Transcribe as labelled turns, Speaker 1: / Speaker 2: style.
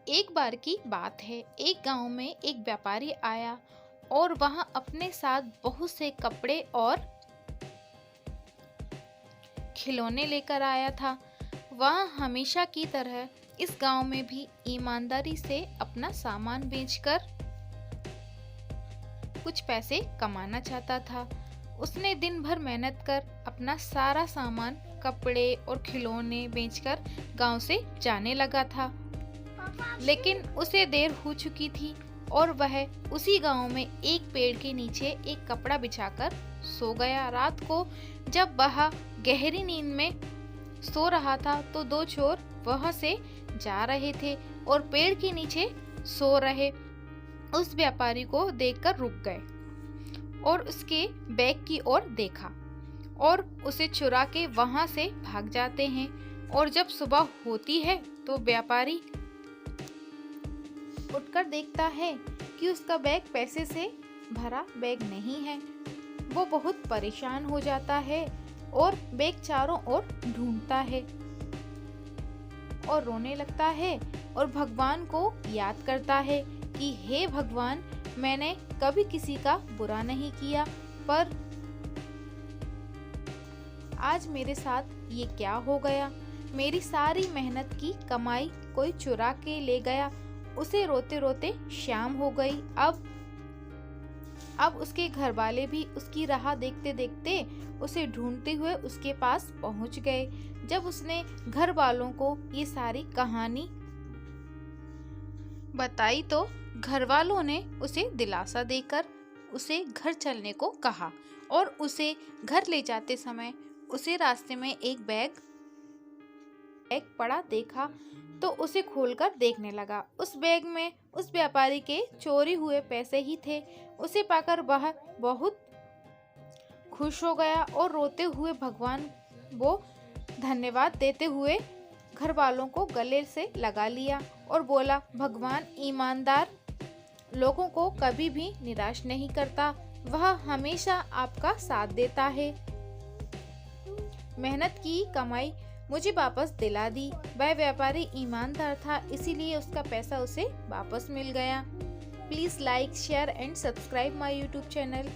Speaker 1: एक बार की बात है, एक गांव में एक व्यापारी आया और वहां अपने साथ बहुत से कपड़े और खिलौने लेकर आया था। वह हमेशा की तरह इस गांव में भी ईमानदारी से अपना सामान बेचकर कुछ पैसे कमाना चाहता था। उसने दिन भर मेहनत कर अपना सारा सामान, कपड़े और खिलौने बेचकर गांव से जाने लगा था। लेकिन उसे देर हो चुकी थी और वह उसी गांव में एक पेड़ के नीचे एक कपड़ा बिछाकर सो गया। रात को जब वह गहरी नींद में सो रहा था तो दो चोर वहां से जा रहे थे और पेड़ के नीचे सो रहे उस व्यापारी को देखकर रुक गए और उसके बैग की ओर देखा और उसे चुरा के वहां से भाग जाते हैं। और जब सुबह होती है तो व्यापारी उठकर देखता है कि उसका बैग पैसे से भरा बैग नहीं है। वो बहुत परेशान हो जाता है और बैग चारों ओर ढूंढता है और रोने लगता है और भगवान को याद करता है कि हे भगवान, मैंने कभी किसी का बुरा नहीं किया, पर आज मेरे साथ ये क्या हो गया। मेरी सारी मेहनत की कमाई कोई चुरा के ले गया। उसे रोते रोते शाम हो गई। अब उसके घर वाले भी उसकी राह देखते देखते उसे ढूंढते हुए उसके पास पहुंच गए। जब उसने घर वालों को ये सारी कहानी बताई तो घर वालों ने उसे दिलासा देकर उसे घर चलने को कहा और उसे घर ले जाते समय उसे रास्ते में एक बैग पड़ा देखा तो उसे खोलकर देखने लगा। उस बैग में उस व्यापारी के चोरी हुए पैसे ही थे। उसे पाकर वह बहुत खुश हो गया और रोते हुए भगवान वो धन्यवाद देते हुए घर वालों को गले से लगा लिया और बोला, भगवान ईमानदार लोगों को कभी भी निराश नहीं करता, वह हमेशा आपका साथ देता है। मेहनत की कमाई मुझे वापस दिला दी। वह व्यापारी ईमानदार था, इसीलिए उसका पैसा उसे वापस मिल गया। Please like, share and subscribe my YouTube channel.